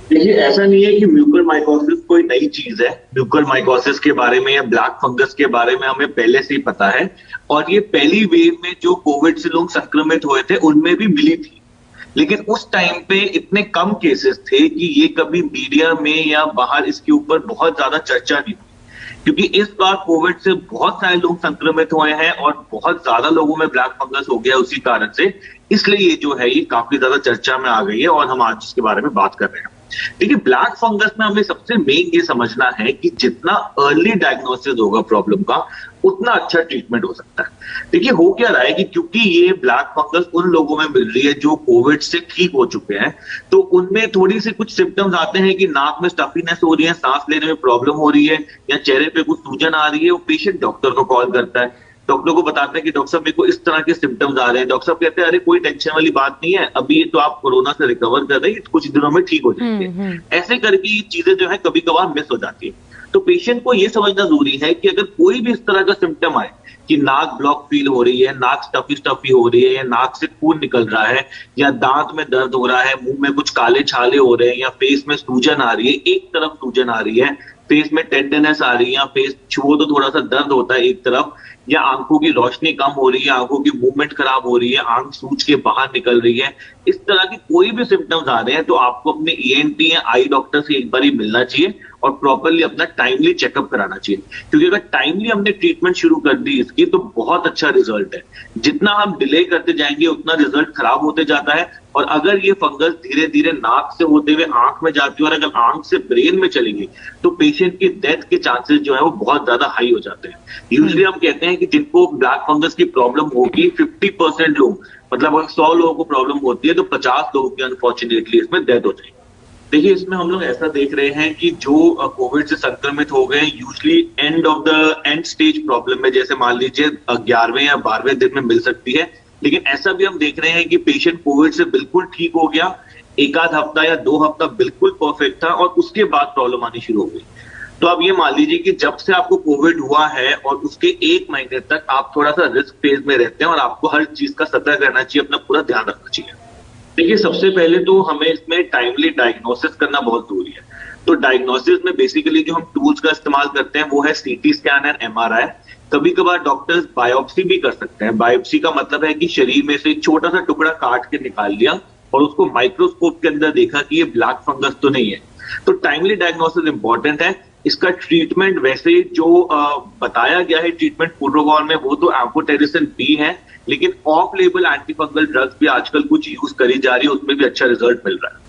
देखिए, ऐसा नहीं है कि म्यूकर माइकोसिस कोई नई चीज है। म्यूकर माइकोसिस के बारे में या ब्लैक फंगस के बारे में हमें पहले से ही पता है, और ये पहली वेव में जो कोविड से लोग संक्रमित हुए थे उनमें भी मिली थी। लेकिन उस टाइम पे इतने कम केसेस थे कि ये कभी मीडिया में या बाहर इसके ऊपर बहुत ज्यादा चर्चा नहीं हुई। क्योंकि इस बार कोविड से बहुत सारे लोग संक्रमित हुए हैं और बहुत ज्यादा लोगों में ब्लैक फंगस हो गया उसी कारण से, इसलिए ये जो है ये काफी ज्यादा चर्चा में आ गई है और हम आज इसके बारे में बात कर रहे हैं। देखिए, ब्लैक फंगस में हमें सबसे मेन ये समझना है कि जितना अर्ली डायग्नोसिस होगा प्रॉब्लम का, उतना अच्छा ट्रीटमेंट हो सकता है। देखिए, हो क्या रहा है कि क्योंकि ये ब्लैक फंगस उन लोगों में मिल रही है जो कोविड से ठीक हो चुके हैं, तो उनमें थोड़ी सी कुछ सिम्टम्स आते हैं कि नाक में स्टफीनेस हो रही है, सांस लेने में प्रॉब्लम हो रही है, या चेहरे पे कुछ सूजन आ रही है। वो पेशेंट डॉक्टर को कॉल करता है, डॉक्टर को बताते हैं कि डॉक्टर साहब मेरे को इस तरह के सिम्टम्स आ रहे हैं। डॉक्टर साहब कहते हैं अरे कोई टेंशन वाली बात नहीं है, अभी तो आप कोरोना से रिकवर कर रहे हैं, कुछ दिनों में ठीक हो जाएंगे। ऐसे करके ये चीजें जो है कभी कभार मिस हो जाती है। तो पेशेंट को ये समझना जरूरी है कि अगर कोई भी इस तरह का सिम्टम आए कि नाक ब्लॉक फील हो रही है, नाक स्टफी स्टफी हो रही है, या नाक से खून निकल रहा है, या दांत में दर्द हो रहा है, मुंह में कुछ काले छाले हो रहे हैं, या फेस में सूजन आ रही है, एक तरफ सूजन आ रही है, फेस में टेंडरनेस आ रही है, या फेस छुओ तो थोड़ा सा दर्द होता है एक तरफ, या आंखों की रोशनी कम हो रही है, आंखों की मूवमेंट खराब हो रही है, आंख सूज के बाहर निकल रही है, इस तरह की कोई भी सिम्टम्स आ रहे हैं तो आपको अपने ईएनटी या आई डॉक्टर से एक बार ही मिलना चाहिए और प्रॉपरली अपना टाइमली चेकअप कराना चाहिए। क्योंकि अगर टाइमली हमने ट्रीटमेंट शुरू कर दी इसकी तो बहुत अच्छा रिजल्ट है। जितना हम डिले करते जाएंगे उतना रिजल्ट खराब होते जाता है, और अगर ये फंगस धीरे धीरे नाक से होते हुए आंख में जाती है और अगर आंख से ब्रेन में चलेगी तो पेशेंट की डेथ के चांसेस जो है वो बहुत ज्यादा हाई हो जाते हैं। यूजुअली हम कहते हैं कि जिनको ब्लैक फंगस की प्रॉब्लम होगी 50% लोग, मतलब अगर 100 लोगों को प्रॉब्लम होती है तो 50 लोगों की अनफॉर्चुनेटली इसमें डेथ हो जाएगी। देखिए, इसमें हम लोग ऐसा देख रहे हैं कि जो कोविड से संक्रमित हो गए यूजली एंड स्टेज प्रॉब्लम में, जैसे मान लीजिए 11वें या 12वें दिन में मिल सकती है। लेकिन ऐसा भी हम देख रहे हैं कि पेशेंट कोविड से बिल्कुल ठीक हो गया, एक आध हफ्ता या 2 हफ्ता बिल्कुल परफेक्ट था और उसके बाद प्रॉब्लम आनी शुरू हो गई। तो अब ये मान लीजिए कि जब से आपको कोविड हुआ है और उसके 1 महीने तक आप थोड़ा सा रिस्क फेज में रहते हैं और आपको हर चीज का सतर्क रहना चाहिए, अपना पूरा ध्यान रखना चाहिए। देखिए, सबसे पहले तो हमें इसमें टाइमली डायग्नोसिस करना बहुत जरूरी है। तो डायग्नोसिस में बेसिकली जो हम टूल्स का इस्तेमाल करते हैं वो है सीटी स्कैन एंड एमआरआई। कभी कभार डॉक्टर्स बायोप्सी भी कर सकते हैं। बायोप्सी का मतलब है कि शरीर में से एक छोटा सा टुकड़ा काट के निकाल लिया और उसको माइक्रोस्कोप के अंदर देखा कि ये ब्लैक फंगस तो नहीं है। तो टाइमली डायग्नोसिस इंपॉर्टेंट है। इसका ट्रीटमेंट वैसे जो बताया गया है ट्रीटमेंट प्रोटोकॉल में वो तो एम्फोटेरिसिन बी है, लेकिन ऑफ लेबल एंटीफंगल ड्रग्स भी आजकल कुछ यूज करी जा रही है, उसमें भी अच्छा रिजल्ट मिल रहा है।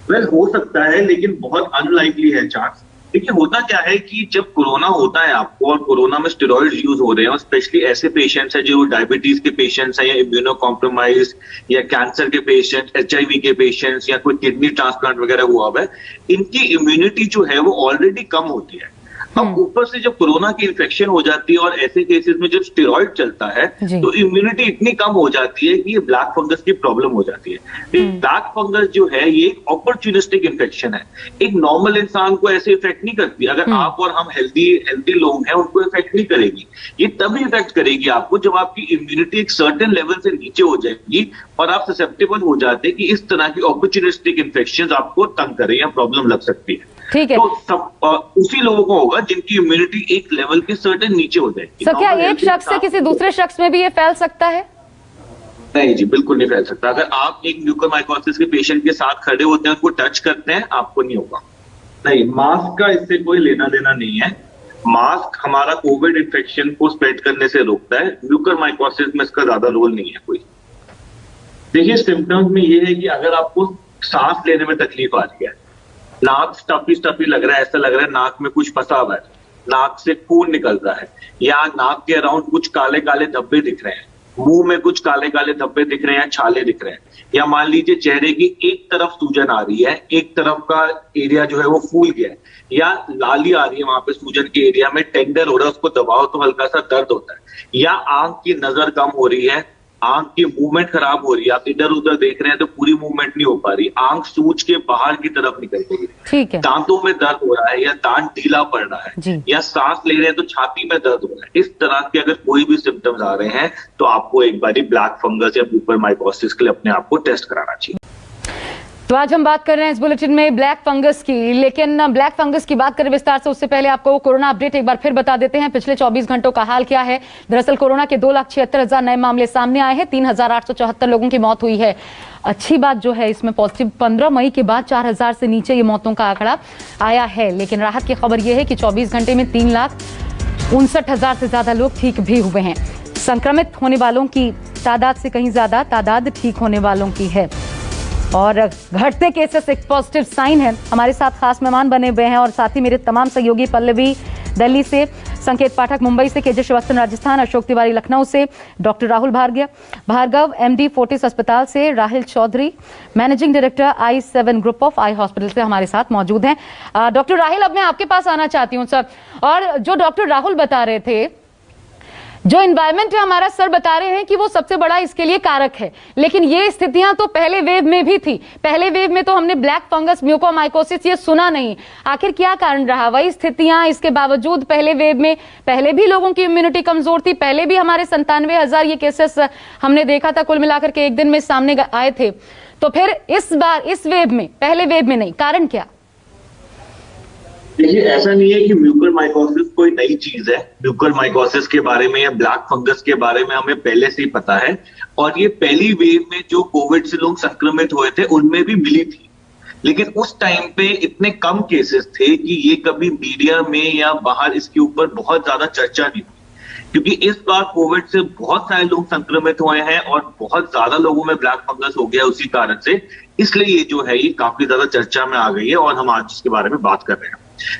वेल, हो सकता है लेकिन बहुत अनलाइकली है चांस। देखिए, होता क्या है कि जब कोरोना होता है आपको और कोरोना में स्टेरॉइड्स यूज हो रहे हैं, और स्पेशली ऐसे पेशेंट्स हैं जो डायबिटीज के पेशेंट्स हैं या इम्यूनो कॉम्प्रोमाइज या कैंसर के पेशेंट्स, एचआईवी के पेशेंट्स या कोई किडनी ट्रांसप्लांट वगैरह हुआ है, इनकी इम्यूनिटी जो है वो ऑलरेडी कम होती है। अब ऊपर से जब कोरोना की इन्फेक्शन हो जाती है और ऐसे केसेस में जब स्टेरॉइड चलता है तो इम्यूनिटी इतनी कम हो जाती है कि ये ब्लैक फंगस की प्रॉब्लम हो जाती है। ब्लैक फंगस जो है ये एक अपॉर्चुनिस्टिक इन्फेक्शन है। एक नॉर्मल इंसान को ऐसे इफेक्ट नहीं करती। अगर आप और हम हेल्दी लोग हैं उनको इफेक्ट नहीं करेगी। ये तभी इफेक्ट करेगी आपको जब आपकी इम्यूनिटी एक सर्टेन लेवल से नीचे हो जाएगी और आप ससेप्टेबल हो जाते हैं कि इस तरह की अपॉर्चुनिस्टिक इन्फेक्शन आपको तंग करे या प्रॉब्लम लग सकती है। ठीक है, तो सब उसी लोगों को होगा जिनकी इम्यूनिटी एक लेवल के सर्टेन नीचे हो जाएगी। सर, क्या एक शख्स से किसी दूसरे शख्स में भी ये फैल सकता है? नहीं जी, बिल्कुल नहीं फैल सकता। अगर आप एक म्यूकोरमाइकोसिस के पेशेंट के साथ खड़े होते हैं, उनको टच करते हैं, आपको नहीं होगा। नहीं, मास्क का इससे कोई लेना देना नहीं है। मास्क हमारा कोविड इन्फेक्शन को स्प्रेड करने से रोकता है। म्यूकोरमाइकोसिस में इसका ज्यादा रोल नहीं है कोई। देखिए, सिम्टम्स में ये है कि अगर आपको सांस लेने में तकलीफ आ रही है, नाक स्टफी लग रहा है, ऐसा लग रहा है नाक में कुछ फंसा हुआ है, नाक से खून निकल रहा है, या नाक के अराउंड कुछ काले काले धब्बे दिख रहे हैं, मुंह में कुछ काले काले धब्बे दिख रहे हैं, छाले दिख रहे हैं, या मान लीजिए चेहरे की एक तरफ सूजन आ रही है, एक तरफ का एरिया जो है वो फूल गया है, या लाली आ रही है वहां पे सूजन के एरिया में, टेंडर हो रहा है, उसको दबाओ तो हल्का सा दर्द होता है, या आंख की नजर कम हो रही है, आंख की मूवमेंट खराब हो रही है, आप इधर उधर देख रहे हैं तो पूरी मूवमेंट नहीं हो पा रही, आंख सूज के बाहर की तरफ निकल गई है, दांतों में दर्द हो रहा है या दांत ढीला पड़ रहा है, या सांस ले रहे हैं तो छाती में दर्द हो रहा है, इस तरह के अगर कोई भी सिम्टम्स आ रहे हैं तो आपको एक बार ब्लैक फंगस या म्यूकोरमाइकोसिस के लिए अपने आप को टेस्ट कराना चाहिए। तो आज हम बात कर रहे हैं इस बुलेटिन में ब्लैक फंगस की, लेकिन ब्लैक फंगस की बात करें विस्तार से उससे पहले आपको कोरोना अपडेट एक बार फिर बता देते हैं। पिछले 24 घंटों का हाल क्या है। दरअसल कोरोना के 2,76,000 नए मामले सामने आए हैं। 3,874 लोगों की मौत हुई है। अच्छी बात जो है इसमें पॉजिटिव 15 मई के बाद 4,000 से नीचे ये मौतों का आंकड़ा आया है। लेकिन राहत की खबर यह है कि 24 घंटे में 3,59,000 से ज्यादा लोग ठीक भी हुए हैं। संक्रमित होने वालों की तादाद से कहीं ज्यादा तादाद ठीक होने वालों की है और घटते केसेस एक पॉजिटिव साइन है। हमारे साथ खास मेहमान बने हुए हैं और साथ ही मेरे तमाम सहयोगी पल्लवी दिल्ली से, संकेत पाठक मुंबई से, केजे श्रीवास्तव राजस्थान, अशोक तिवारी लखनऊ से, डॉक्टर राहुल भार्गव एमडी फोर्टिस अस्पताल से, Rahil Chaudhary managing director I7 group of eye hospital से हमारे साथ मौजूद हैं। डॉक्टर राहिल, अब मैं आपके पास आना चाहती हूँ सर। और जो डॉक्टर राहुल बता रहे थे, जो एनवायरमेंट है हमारा, सर बता रहे हैं कि वो सबसे बड़ा इसके लिए कारक है। लेकिन ये स्थितियां तो पहले वेव में भी थी। पहले वेव में तो हमने ब्लैक फंगस, म्यूकोरमाइकोसिस ये सुना नहीं। आखिर क्या कारण रहा? वही स्थितियां, इसके बावजूद पहले वेव में पहले भी लोगों की इम्यूनिटी कमजोर थी, पहले भी हमारे 97,000 ये केसेस हमने देखा था कुल मिलाकर के एक दिन में सामने आए थे। तो फिर इस बार इस वेव में, पहले वेव में नहीं, कारण क्या? देखिए, ऐसा नहीं है कि म्यूकोरमाइकोसिस कोई नई चीज है। म्यूकोरमाइकोसिस के बारे में या ब्लैक फंगस के बारे में हमें पहले से ही पता है और ये पहली वेव में जो कोविड से लोग संक्रमित हुए थे उनमें भी मिली थी। लेकिन उस टाइम पे इतने कम केसेस थे कि ये कभी मीडिया में या बाहर इसके ऊपर बहुत ज्यादा चर्चा नहीं हुई, क्योंकि इस बार कोविड से बहुत सारे लोग संक्रमित हुए हैं और बहुत ज्यादा लोगों में ब्लैक फंगस हो गया उसी कारण से। इसलिए ये जो है ये काफी ज्यादा चर्चा में आ गई है और हम आज इसके बारे में बात कर रहे हैं।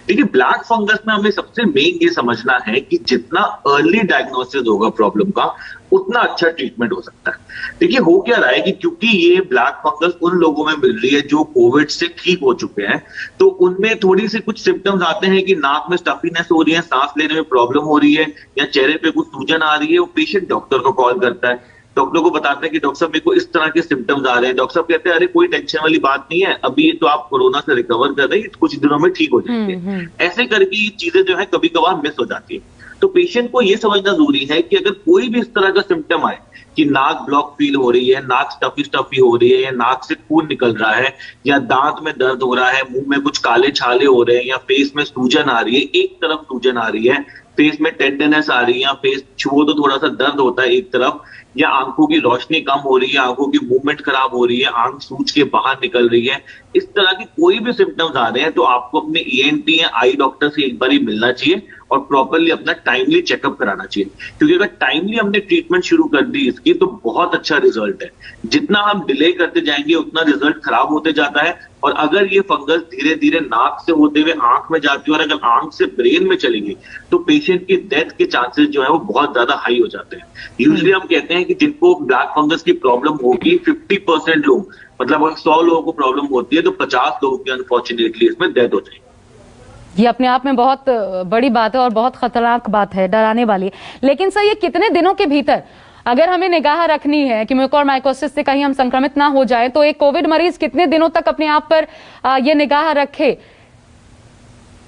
देखिए, ब्लैक फंगस में हमें सबसे मेन ये समझना है कि जितना अर्ली डायग्नोसिस होगा प्रॉब्लम का, उतना अच्छा ट्रीटमेंट हो सकता है। देखिए, हो क्या रहा है कि क्योंकि ये ब्लैक फंगस उन लोगों में मिल रही है जो कोविड से ठीक हो चुके हैं, तो उनमें थोड़ी सी कुछ सिम्टम्स आते हैं कि नाक में स्टफीनेस हो रही है, सांस लेने में प्रॉब्लम हो रही है या चेहरे पे कुछ सूजन आ रही है। वो पेशेंट डॉक्टर को कॉल करता है, डॉक्टर को बताते हैं कि डॉक्टर साहब मेरे को इस तरह के सिम्टम्स आ रहे हैं। डॉक्टर साहब कहते हैं अरे कोई टेंशन वाली बात नहीं है, अभी तो आप कोरोना से रिकवर कर रहे हैं, कुछ दिनों में ठीक हो जाएंगे। ऐसे करके ये चीजें जो है कभी कभार मिस हो जाती है। तो पेशेंट को ये समझना जरूरी है कि अगर कोई भी इस तरह का सिम्टम आए कि नाक ब्लॉक फील हो रही है, नाक स्टफी हो रही है, या नाक से खून निकल रहा है, या दांत में दर्द हो रहा है, मुंह में कुछ काले छाले हो रहे हैं, या फेस में सूजन आ रही है, एक तरफ सूजन आ रही है, फेस में टेंडरनेस आ रही है, या फेस छुओ तो थोड़ा सा दर्द होता है एक तरफ, या आंखों की रोशनी कम हो रही है, आंखों की मूवमेंट खराब हो रही है, आंख सूज के बाहर निकल रही है, इस तरह की कोई भी सिम्टम्स आ रहे हैं तो आपको अपने ENT या आई डॉक्टर से एक बार ही मिलना चाहिए और प्रॉपरली अपना टाइमली चेकअप कराना चाहिए। क्योंकि अगर टाइमली हमने ट्रीटमेंट शुरू कर दी इसकी तो बहुत अच्छा रिजल्ट है। जितना हम डिले करते जाएंगे उतना रिजल्ट खराब होते जाता है। और अगर ये फंगस धीरे धीरे नाक से होते हुए आंख में जाती है और अगर आंख से ब्रेन में चलेगी तो पेशेंट की डेथ के चांसेस जो है वो बहुत ज्यादा हाई हो जाते हैं। यूजुअली हम कहते हैं कि जिनको ब्लैक फंगस की प्रॉब्लम होगी 50% लोग, मतलब अगर 100 लोगों को प्रॉब्लम होती है तो 50 लोगों की अनफॉर्चुनेटली इसमें डेथ हो जाएगी। ये अपने आप में बहुत बड़ी बात है और बहुत खतरनाक बात है, डराने वाली। लेकिन सर, ये कितने दिनों के भीतर अगर हमें निगाह रखनी है कि म्यूकोरमाइकोसिस से कहीं हम संक्रमित ना हो जाए, तो एक कोविड मरीज कितने दिनों तक अपने आप पर ये निगाह रखे?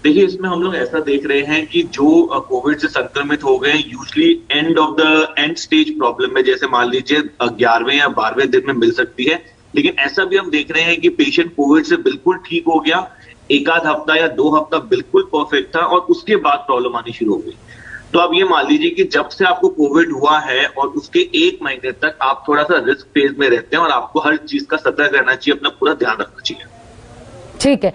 देखिए, इसमें हम लोग ऐसा देख रहे हैं कि जो कोविड से संक्रमित हो गए यूजुअली एंड स्टेज प्रॉब्लम में, जैसे मान लीजिए 11वें या 12वें दिन में मिल सकती है। लेकिन ऐसा भी हम देख रहे हैं कि पेशेंट कोविड से बिल्कुल ठीक हो गया, एक आध हफ्ता या 2 हफ्ता बिल्कुल परफेक्ट था और उसके बाद प्रॉब्लम आनी शुरू हो गई। तो आप ये मान लीजिए कि जब से आपको कोविड हुआ है और उसके 1 महीने तक आप थोड़ा सा रिस्क फेज में रहते हैं और आपको हर चीज का सतर्क रहना चाहिए, अपना पूरा ध्यान रखना चाहिए। ठीक है,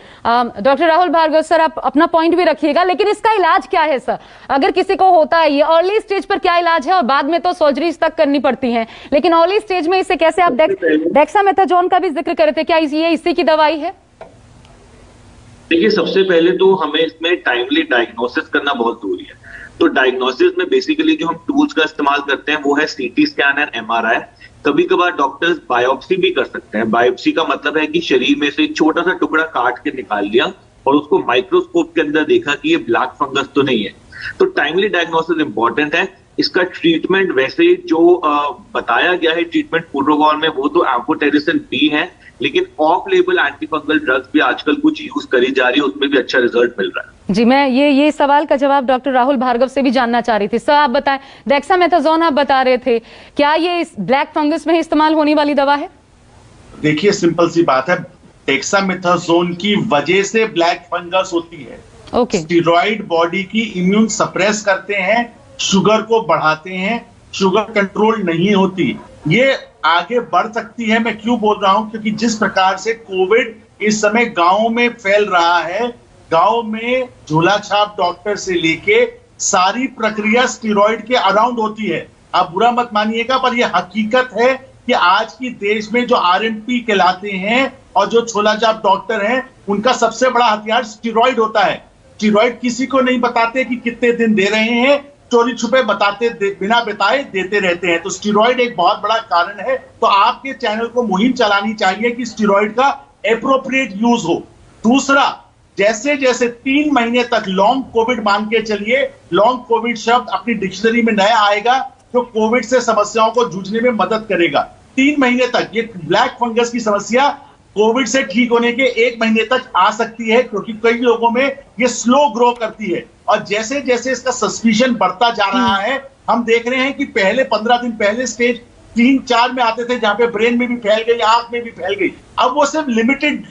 डॉक्टर राहुल भार्गव सर, आप अपना पॉइंट भी रखिएगा। लेकिन इसका इलाज क्या है सर? अगर किसी को होता है ये अर्ली स्टेज पर, क्या इलाज है? और बाद में तो सर्जरीज तक करनी पड़ती हैं, लेकिन अर्ली स्टेज में इसे कैसे? आप डेक्सामेथासोन का भी जिक्र करे थे, क्या ये इसी की दवाई है? देखिए, सबसे पहले तो हमें इसमें टाइमली डायग्नोसिस करना बहुत जरूरी है। तो डायग्नोसिस में बेसिकली जो हम टूल्स का इस्तेमाल करते हैं वो है CT स्कैन एंड MRI। कभी कभार डॉक्टर्स बायोप्सी भी कर सकते हैं। बायोप्सी का मतलब है कि शरीर में से एक छोटा सा टुकड़ा काट के निकाल लिया और उसको माइक्रोस्कोप के अंदर देखा कि ये ब्लैक फंगस तो नहीं है। तो टाइमली डायग्नोसिस इंपॉर्टेंट है। इसका ट्रीटमेंट वैसे जो बताया गया है ट्रीटमेंट प्रोटोकॉल में वो तो एम्फोटेरिसिन B है, लेकिन ऑफ लेबल एंटीफंगल ड्रग्स भी आजकल कुछ यूज करी जा रही है, उसमें भी अच्छा रिजल्ट मिल रहा है। जी, मैं ये सवाल का जवाब डॉक्टर राहुल भार्गव से भी जानना चाह रही थी। सर आप बताएं, डेक्सामेथासोन आप बता रहे थे, क्या ये इस ब्लैक फंगस में इस्तेमाल होने वाली दवा है? देखिए, सिंपल सी बात है, डेक्सामेथासोन की वजह से ब्लैक फंगस होती है। स्टीरॉइड बॉडी की इम्यून सप्रेस करते हैं, शुगर को बढ़ाते हैं, शुगर कंट्रोल नहीं होती, ये आगे बढ़ सकती है। मैं क्यों बोल रहा हूं, क्योंकि जिस प्रकार से कोविड इस समय गांवों में फैल रहा है, गांव में झोला छाप डॉक्टर से लेके सारी प्रक्रिया स्टीरॉइड के अराउंड होती है। आप बुरा मत मानिएगा, पर यह हकीकत है कि आज की देश में जो आरएमपी कहलाते हैं और जो झोला छाप डॉक्टर हैं, उनका सबसे बड़ा हथियार स्टीरॉइड होता है। स्टीरॉइड किसी को नहीं बताते कि कितने दिन दे रहे हैं, चोरी छुपे बिना बताए देते रहते हैं। तो स्टीरॉइड एक बहुत बड़ा कारण है। तो आपके चैनल को मुहिम चलानी चाहिए कि स्टीरॉइड का एप्रोप्रिएट यूज हो। दूसरा, जैसे जैसे 3 महीने तक लॉन्ग कोविड मान के चलिए, लॉन्ग कोविड शब्द अपनी डिक्शनरी में नया आएगा जो कोविड से समस्याओं को जूझने में मदद करेगा। 3 महीने तक ये ब्लैक फंगस की समस्या कोविड से ठीक होने के 1 महीने तक आ सकती है, क्योंकि कई लोगों में ये स्लो ग्रो करती है। और जैसे जैसे इसका सस्पिशन बढ़ता जा रहा है, हम देख रहे हैं कि पहले 15 दिन पहले स्टेज 3-4 में आते थे, जहां पे ब्रेन में भी फैल गई, आंख में भी फैल गई। अब वो सिर्फ लिमिटेड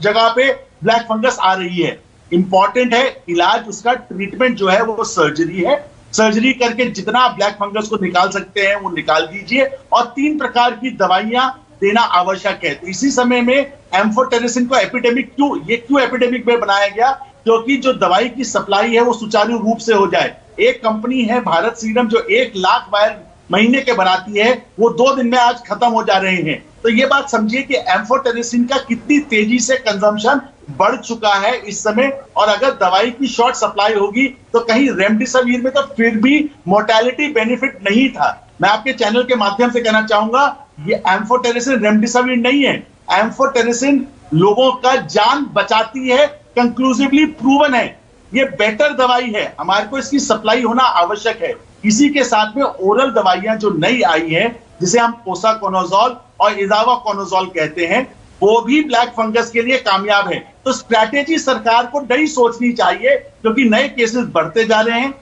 जगह पे ब्लैक फंगस आ रही है। इंपॉर्टेंट है इलाज, उसका ट्रीटमेंट जो है वो सर्जरी है। सर्जरी करके जितना आप ब्लैक फंगस को निकाल सकते हैं वो निकाल दीजिए, और 3 प्रकार की दवाइयां देना आवश्यक है। तो इसी समय में एम्फोटेरिसिन को एपिडेमिक क्यों एपिडेमिक में बनाया गया, क्योंकि जो दवाई की सप्लाई है वो सुचारू रूप से हो जाए। एक कंपनी है भारत सीरम जो 1 लाख वायल महीने के बनाती है, वो 2 दिन में आज खत्म हो जा रहे हैं। तो ये बात समझिए कि एम्फोटेरिसिन का कितनी तेजी से कंजम्पशन बढ़ चुका है इस समय। और अगर दवाई की शॉर्ट सप्लाई होगी तो कहीं रेमडेसिविर में तो फिर भी मोर्टेलिटी बेनिफिट नहीं था। मैं आपके चैनल के माध्यम से कहना चाहूंगा, ये एम्फोटेरिसिन रेमडेसिविर नहीं है। एम्फोटेरिसिन लोगों का जान बचाती है, कंक्लूसिवली प्रूवन है। ये बेटर दवाई है, हमारे को इसकी सप्लाई होना आवश्यक है। इसी के साथ में ओरल दवाइयां जो नई आई हैं, जिसे हम पोसाकोनाजोल और इजावाकोनाजोल कहते हैं, वो भी ब्लैक फंगस के लिए कामयाब है। तो स्ट्रैटेजी सरकार को नई सोचनी चाहिए, क्योंकि नए केसेस बढ़ते जा रहे हैं।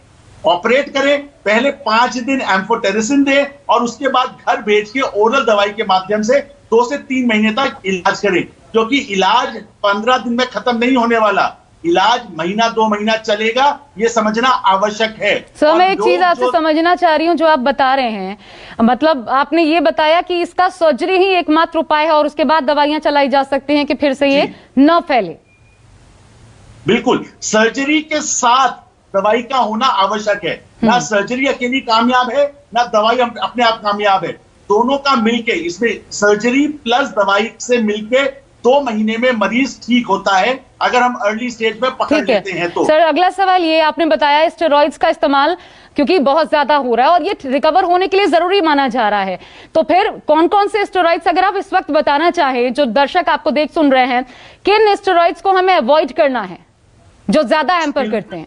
ऑपरेट करें, पहले 5 दिन एम्फोटेरिसिन दे और उसके बाद घर भेज के ओरल दवाई के माध्यम से 2 से 3 महीने तक इलाज करें, क्योंकि इलाज 15 दिन में खत्म नहीं होने वाला। इलाज महीना 2 महीना चलेगा, ये समझना आवश्यक है। सर, मैं एक चीज आपसे समझना चाह रही हूँ, जो आप बता रहे हैं, मतलब आपने ये बताया कि इसका सर्जरी ही एकमात्र उपाय है और उसके बाद दवाइयां चलाई जा सकती हैं कि फिर से ये न फैले। बिल्कुल, सर्जरी के साथ दवाई का होना आवश्यक है। ना सर्जरी अकेली कामयाब है, ना दवाई अपने आप कामयाब है। दोनों का मिलके, इसमें सर्जरी प्लस दवाई से मिलके 2 महीने में मरीज ठीक होता है, अगर हम अर्ली स्टेज में पकड़ लेते हैं तो। सर, अगला सवाल ये, आपने बताया स्टेरॉइड्स का इस्तेमाल क्योंकि बहुत ज्यादा हो रहा है और ये रिकवर होने के लिए जरूरी माना जा रहा है, तो फिर कौन कौन से स्टेरॉइड्स, अगर आप इस वक्त बताना चाहें, जो दर्शक आपको देख सुन रहे हैं, किन स्टेरॉइड्स को हमें अवॉइड करना है जो ज्यादा हैम्पर करते हैं?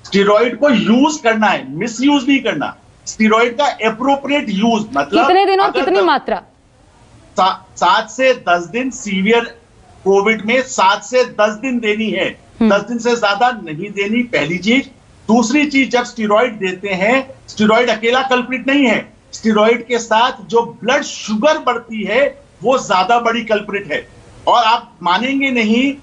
स्टेरॉइड को यूज करना है, मिस यूज नहीं करना। स्टेरॉइड का एप्रोप्रिएट यूज मतलब कितने दिनों, कितनी मात्रा? 7 से 10 दिन, सीवियर कोविड में 7 से 10 दिन देनी है। 10 दिन से ज्यादा नहीं देनी, पहली चीज। दूसरी चीज, जब स्टेरॉइड देते हैं, स्टेरॉइड अकेला कल्प्रिट नहीं है। स्टेरॉइड के साथ जो ब्लड शुगर बढ़ती है वो ज्यादा बड़ी कल्प्रिट है। और आप मानेंगे नहीं,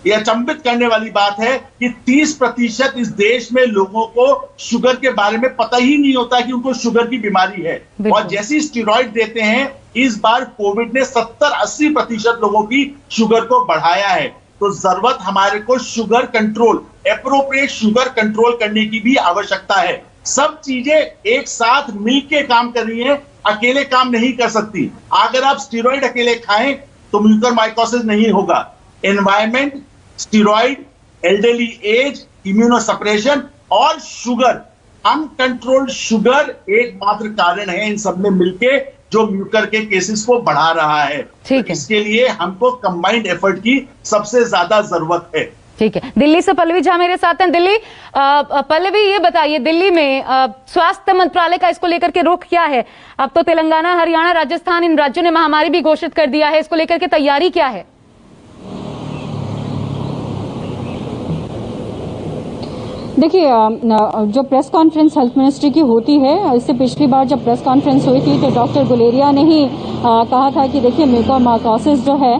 यह अचंभित करने वाली बात है कि 30% इस देश में लोगों को शुगर के बारे में पता ही नहीं होता कि उनको शुगर की बीमारी है। और जैसी स्टेरॉइड देते हैं, इस बार कोविड ने 70-80% लोगों की शुगर को बढ़ाया है। तो जरूरत हमारे को sugar control, appropriate sugar control करने की भी आवश्यकता है। सब चीजें एक साथ मिलके काम कर रही हैं, अकेले काम नहीं कर सकती। अगर आप स्टेरॉइड अकेले खाएं तो म्यूकरमाइकोसिस नहीं होगा। Environment, steroid, elderly age, immunosuppression और शुगर, अनकंट्रोल्ड शुगर एकमात्र कारण है इन सब में मिलके जो म्यूकर के केसेस को बढ़ा रहा है। तो इसके लिए हमको कंबाइंड एफर्ट की सबसे ज्यादा जरूरत है। ठीक है, दिल्ली से पल्लवी झा मेरे साथ हैं। दिल्ली, पल्लवी ये बताइए, दिल्ली में स्वास्थ्य मंत्रालय का इसको लेकर के रुख क्या है? अब तो तेलंगाना, हरियाणा, राजस्थान, इन राज्यों ने महामारी भी घोषित कर दिया है, इसको लेकर के तैयारी क्या है? देखिए, जो प्रेस कॉन्फ्रेंस हेल्थ मिनिस्ट्री की होती है, इससे पिछली बार जब प्रेस कॉन्फ्रेंस हुई थी तो डॉक्टर गुलेरिया ने ही कहा था कि देखिए म्यूकोरमाइकोसिस जो है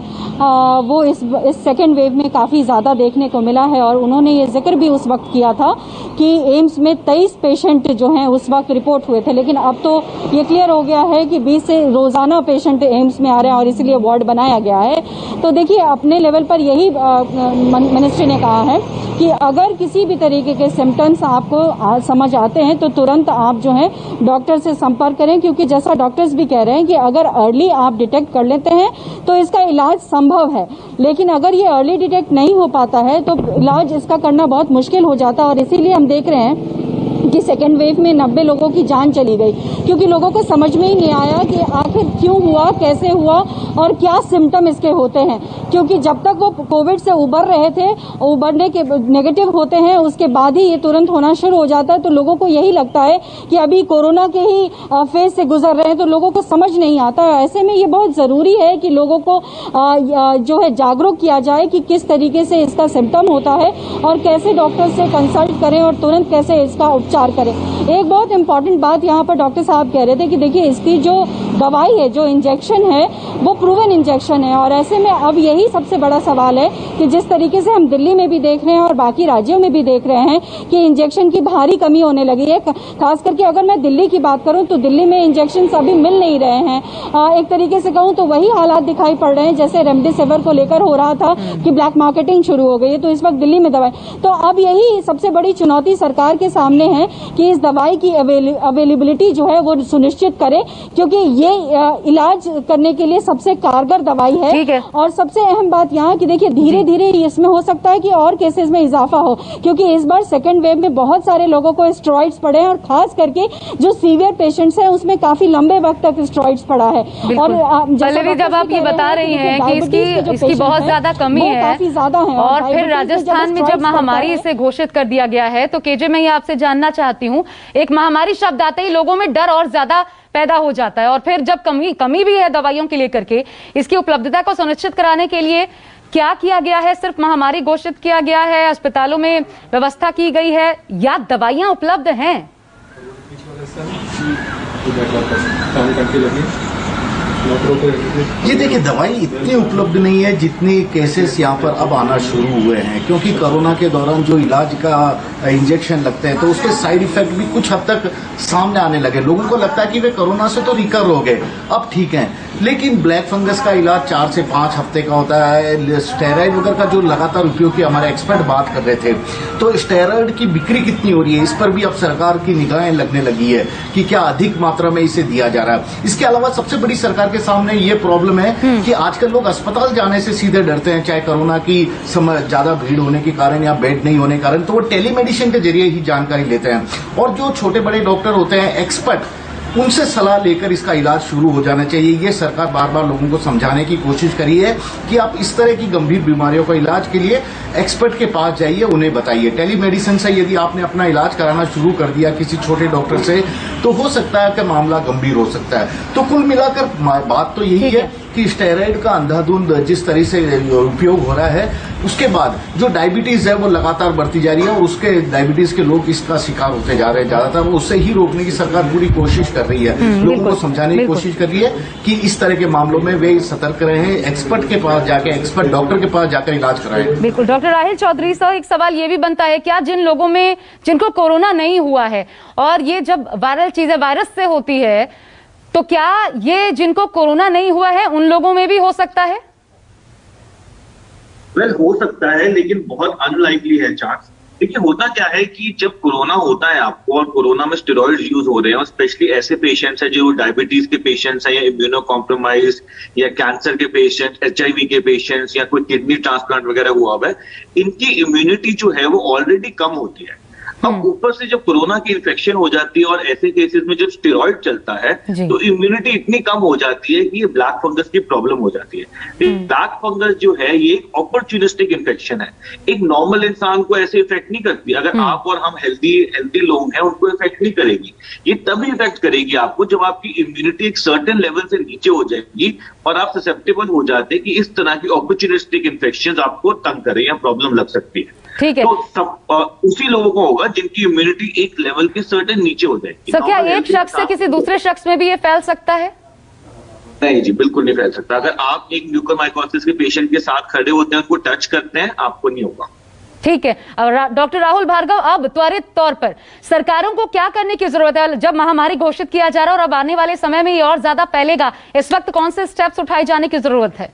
वो इस सेकेंड वेव में काफ़ी ज़्यादा देखने को मिला है। और उन्होंने ये जिक्र भी उस वक्त किया था कि एम्स में 23 पेशेंट जो हैं उस वक्त रिपोर्ट हुए थे, लेकिन अब तो ये क्लियर हो गया है कि 20 से रोज़ाना पेशेंट एम्स में आ रहे हैं और इसलिए वार्ड बनाया गया है। तो देखिए, अपने लेवल पर यही मिनिस्ट्री ने कहा है कि अगर किसी भी तरीके के सिम्टम्स आपको समझ आते हैं तो तुरंत आप जो है डॉक्टर से संपर्क करें, क्योंकि जैसा डॉक्टर्स भी कह रहे हैं कि अगर अर्ली आप डिटेक्ट कर लेते हैं तो इसका इलाज संभव है, लेकिन अगर ये अर्ली डिटेक्ट नहीं हो पाता है तो इलाज इसका करना बहुत मुश्किल हो जाता है। और इसीलिए हम देख रहे हैं कि सेकेंड वेव में 90 लोगों की जान चली गई, क्योंकि लोगों को समझ में ही नहीं आया कि आखिर क्यों हुआ, कैसे हुआ और क्या सिम्टम इसके होते हैं। क्योंकि जब तक वो कोविड से उबर रहे थे, उबरने के नेगेटिव होते हैं, उसके बाद ही ये तुरंत होना शुरू हो जाता है। तो लोगों को यही लगता है कि अभी कोरोना के ही फेज से गुजर रहे हैं, तो लोगों को समझ नहीं आता। ऐसे में ये बहुत जरूरी है कि लोगों को जो है जागरूक किया जाए कि किस तरीके से इसका सिम्टम होता है और कैसे डॉक्टर से कंसल्ट करें और तुरंत कैसे इसका उपचार करें। एक बहुत इंपॉर्टेंट बात यहाँ पर डॉक्टर साहब कह रहे थे कि देखिए, इसकी जो दवाई है, जो इंजेक्शन है, वो प्रूवन इंजेक्शन है। और ऐसे में अब यही सबसे बड़ा सवाल है कि जिस तरीके से हम दिल्ली में भी देख रहे हैं और बाकी राज्यों में भी देख रहे हैं कि इंजेक्शन की भारी कमी होने लगी है। खास करके अगर मैं दिल्ली की बात करूं तो दिल्ली में इंजेक्शन अभी मिल नहीं रहे हैं। एक तरीके से कहूं तो वही हालात दिखाई पड़ रहे हैं जैसे रेमडेसिविर को लेकर हो रहा था कि ब्लैक मार्केटिंग शुरू हो गई है, तो इस वक्त दिल्ली में दवाई। तो अब यही सबसे बड़ी चुनौती सरकार के सामने है कि इस दवाई की अवेलेबिलिटी जो है वो सुनिश्चित करे, क्योंकि ये इलाज करने के लिए सबसे कारगर दवाई है। और सबसे अहम बात यहाँ कि देखिए, धीरे धीरे इसमें हो सकता है कि और केसेस में इजाफा हो, क्योंकि इस बार सेकेंड वेव में बहुत सारे लोगों को स्टेरॉइड्स पड़े हैं और खास करके जो सीवियर पेशेंट्स हैं उसमें काफी लंबे वक्त तक स्टेरॉइड्स पड़ा है। और पल्लवी, जब आप ये बता रही हैं कि इसकी बहुत ज्यादा कमी है, काफी ज्यादा है, और फिर राजस्थान में जब महामारी से घोषित कर दिया गया है, तो केजे मैं ये आपसे जानना चाहती हूँ, एक महामारी शब्द आते ही लोगों में डर और ज्यादा पैदा हो जाता है, और फिर जब कमी भी है दवाइयों के लेकर के, इसकी उपलब्धता को सुनिश्चित कराने के लिए क्या किया गया है? सिर्फ महामारी घोषित किया गया है, अस्पतालों में व्यवस्था की गई है, या दवाइयां उपलब्ध हैं? ये देखिए, दवाई इतनी उपलब्ध नहीं है जितने केसेस यहाँ पर अब आना शुरू हुए हैं, क्योंकि कोरोना के दौरान जो इलाज का इंजेक्शन लगते हैं तो उसके साइड इफेक्ट भी कुछ हद तक सामने आने लगे। लोगों को लगता है कि वे कोरोना से तो रिकवर हो गए, अब ठीक है, लेकिन ब्लैक फंगस का इलाज 4 से 5 हफ्ते का होता है। स्टेरॉइड वगैरह का जो लगातार उपयोग की हमारे एक्सपर्ट बात कर रहे थे, तो स्टेरॉइड की बिक्री कितनी हो रही है, इस पर भी अब सरकार की निगाहें लगने लगी है कि क्या अधिक मात्रा में इसे दिया जा रहा है। इसके अलावा सबसे बड़ी सरकार के सामने ये प्रॉब्लम है कि आजकल लोग अस्पताल जाने से सीधे डरते हैं, चाहे कोरोना की ज्यादा भीड़ होने के कारण या बेड नहीं होने के कारण, तो वो टेलीमेडिसिन के जरिए ही जानकारी लेते हैं। और जो छोटे बड़े डॉक्टर होते हैं, एक्सपर्ट, उनसे सलाह लेकर इसका इलाज शुरू हो जाना चाहिए। ये सरकार बार बार लोगों को समझाने की कोशिश करी है कि आप इस तरह की गंभीर बीमारियों का इलाज के लिए एक्सपर्ट के पास जाइए, उन्हें बताइए। टेलीमेडिसिन से यदि आपने अपना इलाज कराना शुरू कर दिया किसी छोटे डॉक्टर से, तो हो सकता है कि मामला गंभीर हो सकता है। तो कुल मिलाकर बात तो यही है कि स्टेरॉइड का अंधाधुंध जिस तरह से उपयोग हो रहा है, उसके बाद जो डायबिटीज है वो लगातार बढ़ती जा रही है और उसके डायबिटीज के लोग इसका शिकार होते जा रहे हैं ज्यादातर। उससे ही रोकने की सरकार पूरी कोशिश कर रही है, लोगों को समझाने की कोशिश कर रही है कि इस तरह के मामलों में वे सतर्क रहें, एक्सपर्ट के पास जाकर, एक्सपर्ट डॉक्टर के पास जाकर इलाज कराएं। बिल्कुल। डॉक्टर राहिल चौधरी साहब, एक सवाल ये भी बनता है, क्या जिन लोगों में जिनको कोरोना नहीं हुआ है, और ये जब वायरल चीजें वायरस से होती है, तो क्या ये जिनको कोरोना नहीं हुआ है उन लोगों में भी हो सकता है? हो सकता है, लेकिन बहुत अनलाइकली है चांस। देखिए, होता क्या है कि जब कोरोना होता है आपको और कोरोना में स्टेरॉइड यूज हो रहे हैं, और स्पेशली ऐसे पेशेंट्स हैं जो डायबिटीज के पेशेंट्स हैं या इम्यूनो कॉम्प्रोमाइज या कैंसर के पेशेंट्स, HIV के पेशेंट्स या कोई किडनी ट्रांसप्लांट वगैरह हुआ है, इनकी इम्यूनिटी जो है वो ऑलरेडी कम होती है। अब ऊपर से जब कोरोना की इन्फेक्शन हो जाती है और ऐसे केसेस में जब स्टेरॉइड चलता है तो इम्यूनिटी इतनी कम हो जाती है कि ये ब्लैक फंगस की प्रॉब्लम हो जाती है। ब्लैक फंगस जो है ये एक अपॉर्चुनिस्टिक इन्फेक्शन है, एक नॉर्मल इंसान को ऐसे इफेक्ट नहीं करती। अगर आप और हम हेल्दी लोग हैं, उनको इफेक्ट नहीं करेगी। ये तभी इफेक्ट करेगी आपको जब आपकी इम्यूनिटी एक सर्टेन लेवल से नीचे हो जाएगी और आप ससेप्टेबल हो जाते हैं कि इस तरह की अपॉर्चुनिस्टिक इन्फेक्शन आपको तंग करें या प्रॉब्लम लग सकती है। ठीक है, तो सब उसी लोगों को होगा जिनकी इम्यूनिटी एक लेवल के सर्टेन नीचे हो जाएगी। सर क्या एक शख्स से किसी दूसरे शख्स में भी ये फैल सकता है? नहीं जी, बिल्कुल नहीं फैल सकता। अगर आप एक म्यूकोरमाइकोसिस के पेशेंट के साथ खड़े होते हैं, उनको टच करते हैं, आपको नहीं होगा। ठीक है, डॉक्टर राहुल भार्गव, अब त्वरित तौर पर सरकारों को क्या करने की जरूरत है? जब महामारी घोषित किया जा रहा है और अब आने वाले समय में ये और ज्यादा फैलेगा, इस वक्त कौन से स्टेप्स उठाए जाने की जरूरत है?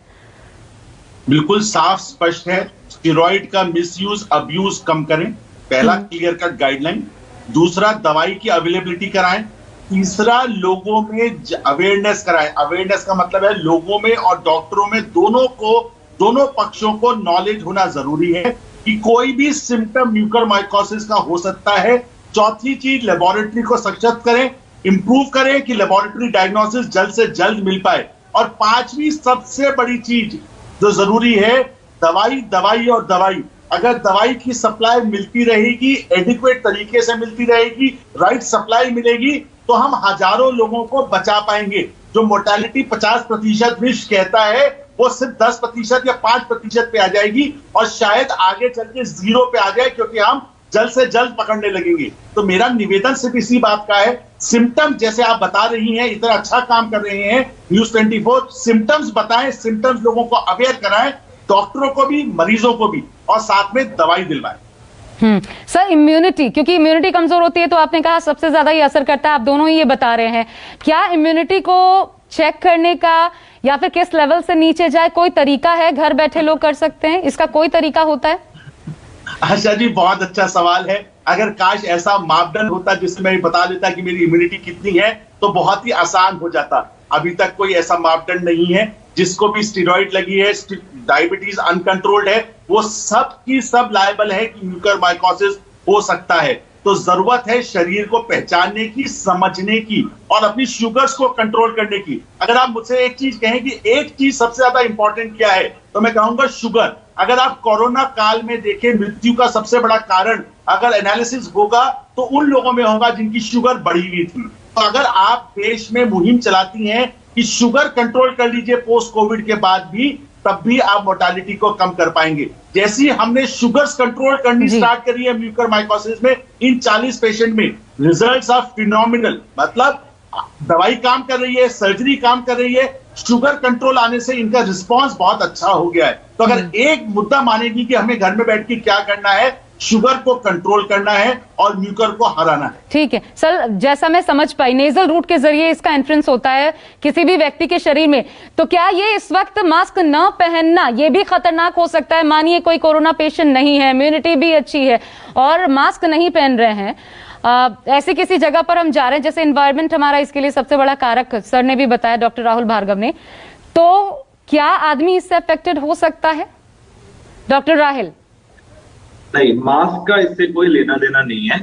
बिल्कुल साफ स्पष्ट है, स्टेरॉइड का मिसयूज अब्यूज कम करें, पहला क्लियर कट गाइडलाइन। दूसरा, दवाई की अवेलेबिलिटी कराएं। तीसरा, लोगों में अवेयरनेस कराएं। अवेयरनेस का मतलब है लोगों में और डॉक्टरों में दोनों पक्षों को नॉलेज होना जरूरी है कि कोई भी सिम्टम म्यूकोरमाइकोसिस का हो सकता है। चौथी चीज, लेबोरेटरी को सशक्त करें, इंप्रूव करें कि लेबोरेटरी डायग्नोसिस जल्द से जल्द मिल पाए। और पांचवी सबसे बड़ी चीज जो जरूरी है, दवाई और दवाई। अगर दवाई की सप्लाई मिलती रहेगी, एडिक्वेट तरीके से मिलती रहेगी, राइट सप्लाई मिलेगी, तो हम हजारों लोगों को बचा पाएंगे। जो मोर्टेलिटी 50% विश्व कहता है, वो सिर्फ 10% या 5% पे आ जाएगी और शायद आगे चल के 0 पे आ जाए, क्योंकि हम जल्द से जल्द पकड़ने लगेंगे। तो मेरा निवेदन सिर्फ इसी बात का है, सिम्टम जैसे आप बता रही हैं, इतना अच्छा काम कर रहे हैं न्यूज़ 24, सिम्टम्स बताएं, सिम्टम्स लोगों को अवेयर कराएं, डॉक्टरों को भी, मरीजों को भी, और साथ में दवाई दिलवाएं। सर इम्यूनिटी, क्योंकि इम्यूनिटी कमजोर होती है तो आपने कहा सबसे ज्यादा ये असर करता है, आप दोनों ही ये बता रहे हैं। क्या इम्यूनिटी को चेक करने का या फिर किस लेवल से नीचे जाए कोई तरीका है? घर बैठे लोग कर सकते हैं, इसका कोई तरीका होता है? आशा जी, बहुत अच्छा सवाल है। अगर काश ऐसा मापदंड होता जिससे मैं बता देता कि मेरी इम्यूनिटी कितनी है, तो बहुत ही आसान हो जाता। अभी तक कोई ऐसा मापदंड नहीं है। जिसको भी स्टेरॉइड लगी है, डायबिटीज अनकंट्रोल्ड है, वो सब की सब लायबल है कि म्यूकोरमाइकोसिस हो सकता है। तो जरूरत है शरीर को पहचानने की, समझने की और अपनी शुगर्स को कंट्रोल करने की। अगर आप मुझसे एक चीज कहें कि एक चीज सबसे ज्यादा इंपॉर्टेंट क्या है, तो मैं कहूंगा शुगर। अगर आप कोरोना काल में देखें, मृत्यु का सबसे बड़ा कारण अगर एनालिसिस होगा तो उन लोगों में होगा जिनकी शुगर बढ़ी हुई थी। तो अगर आप देश में मुहिम चलाती हैं कि शुगर कंट्रोल कर लीजिए पोस्ट कोविड के बाद भी, तब भी आप मोर्टेलिटी को कम कर पाएंगे। जैसे ही हमने शुगर्स कंट्रोल करनी स्टार्ट करी है म्यूकोरमाइकोसिस में, इन 40 पेशेंट में रिजल्ट्स आर फिनोमिनल। मतलब दवाई काम कर रही है, सर्जरी काम कर रही है, शुगर कंट्रोल आने से इनका रिस्पांस बहुत अच्छा हो गया है। तो अगर एक मुद्दा मानेगी कि हमें घर में बैठ के क्या करना है, शुगर को कंट्रोल करना है और म्यूकर को हराना है। ठीक है सर, जैसा मैं समझ पाई, नेजल रूट के जरिए इसका एंट्रेंस होता है किसी भी व्यक्ति के शरीर में। तो क्या ये इस वक्त मास्क न पहनना ये भी खतरनाक हो सकता है? मानिए कोई कोरोना पेशेंट नहीं है, इम्यूनिटी भी अच्छी है और मास्क नहीं पहन रहे हैं, ऐसी किसी जगह पर हम जा रहे हैं, जैसे एनवायरमेंट हमारा इसके लिए सबसे बड़ा कारक सर ने भी बताया, डॉक्टर राहुल भार्गव ने, तो क्या आदमी इससे अफेक्टेड हो सकता है? डॉक्टर राहुल? नहीं, मास्क का इससे कोई लेना देना नहीं है।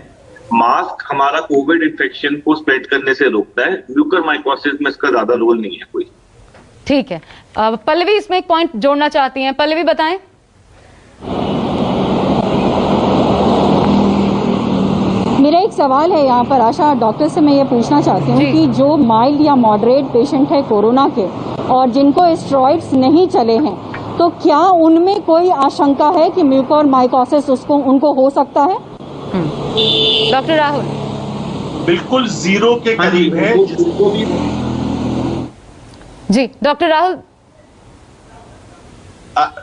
मास्क हमारा कोविड इन्फेक्शन को स्प्रेड करने से रोकता है, म्यूकोरमाइकोसिस में इसका ज्यादा रोल नहीं है कोई। ठीक है, पल्लवी इसमें एक पॉइंट जोड़ना चाहती हैं, पल्लवी बताएं। मेरा एक सवाल है यहाँ पर आशा, डॉक्टर से मैं ये पूछना चाहती हूँ कि जो माइल्ड या मॉडरेट पेशेंट है कोरोना के और जिनको स्टेरॉइड्स नहीं चले हैं, तो क्या उनमें कोई आशंका है कि म्यूकोरमाइकोसिस उनको हो सकता है? डॉक्टर राहुल? बिल्कुल 0 के करीब है। जी डॉक्टर राहुल?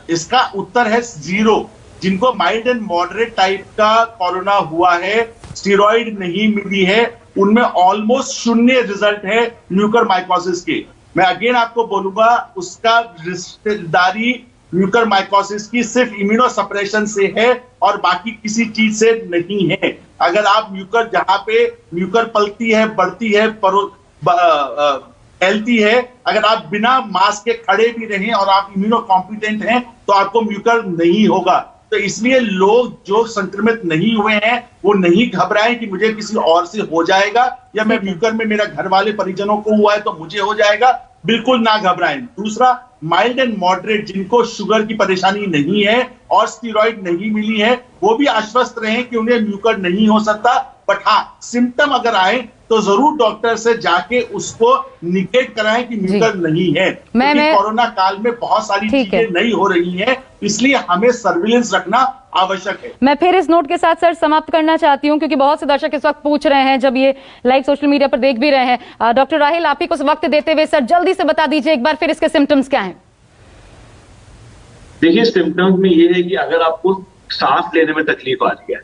इसका उत्तर है 0। जिनको माइल्ड एंड मॉडरेट टाइप का कोरोना हुआ है, स्टेरॉइड नहीं मिली है, उनमें ऑलमोस्ट 0 रिजल्ट है म्यूकोरमाइकोसिस के। मैं अगेन आपको बोलूंगा, उसका रिश्तेदारी म्यूकोरमाइकोसिस की सिर्फ इम्यूनोसप्रेशन से है और बाकी किसी चीज से नहीं है। अगर आप म्यूकर, जहां पे म्यूकर पलती है, बढ़ती है, फैलती है, अगर आप बिना मास्क के खड़े भी रहें और आप इम्यूनो कॉम्पिटेंट हैं, तो आपको म्यूकर नहीं होगा। तो इसलिए लोग जो संक्रमित नहीं हुए हैं वो नहीं घबराएं कि मुझे किसी और से हो जाएगा या मैं म्यूकर में मेरा घर वाले परिजनों को हुआ है तो मुझे हो जाएगा। बिल्कुल ना घबराएं। दूसरा, माइल्ड एंड मॉडरेट जिनको शुगर की परेशानी नहीं है और स्टेरॉइड नहीं मिली है, वो भी आश्वस्त रहें कि उन्हें म्यूकर नहीं हो सकता। बट हाँ, सिम्टम अगर आए तो जरूर डॉक्टर से जाके उसको निगेट कराएं कि म्यूकर नहीं है। क्योंकि कोरोना काल में बहुत सारी चीजें नहीं हो रही हैं, इसलिए हमें सर्विलेंस रखना आवश्यक है। मैं फिर इस नोट के साथ सर समाप्त करना चाहती हूं, क्योंकि बहुत से दर्शक इस वक्त पूछ रहे हैं, जब ये लाइव सोशल मीडिया पर देख भी रहे हैं। डॉक्टर राहिल, आप ही को वक्त देते हुए सर जल्दी से बता दीजिए एक बार फिर इसके सिम्टम्स क्या हैं? देखिए, सिम्टम्स में ये है कि अगर आपको सांस लेने में तकलीफ आ रही है,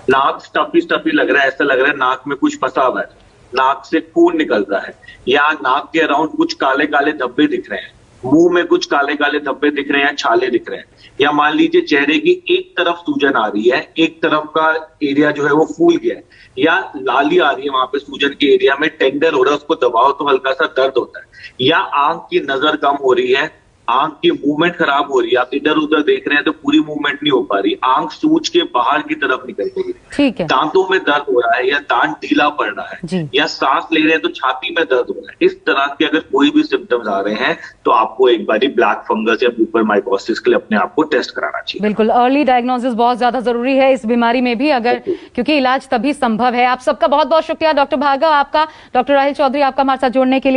नाक स्टफी लग रहा है, ऐसा लग रहा है नाक में कुछ फंसा हुआ है, नाक से खून निकल रहा है, या नाक के अराउंड कुछ काले काले धब्बे दिख रहे हैं, मुंह में कुछ काले काले धब्बे दिख रहे हैं, छाले दिख रहे हैं, या मान लीजिए चेहरे की एक तरफ सूजन आ रही है, एक तरफ का एरिया जो है वो फूल गया है, या लाली आ रही है वहां पे सूजन के एरिया में, टेंडर हो रहा है, उसको दबाओ तो हल्का सा दर्द होता है, या आंख की नजर कम हो रही है, आंख की मूवमेंट खराब हो रही है, आप इधर उधर देख रहे हैं तो पूरी मूवमेंट नहीं हो पा रही, आंख सूज के बाहर की तरफ निकल रही है, ठीक है, दांतों में दर्द हो रहा है, या दांत ढीला पड़ रहा है, या सांस ले रहे हैं तो छाती में दर्द हो रहा है, इस तरह के अगर कोई भी सिम्टम्स आ रहे हैं तो आपको एक बारी ब्लैक फंगस या म्यूकरमाइकोसिस के लिए अपने आप को टेस्ट कराना चाहिए। बिल्कुल, अर्ली डायग्नोसिस बहुत ज्यादा जरूरी है इस बीमारी में भी, अगर क्योंकि इलाज तभी संभव है। आप सबका बहुत बहुत शुक्रिया डॉक्टर भार्गव, आपका, डॉक्टर राहिल चौधरी, आपका हमारे साथ जुड़ने के लिए।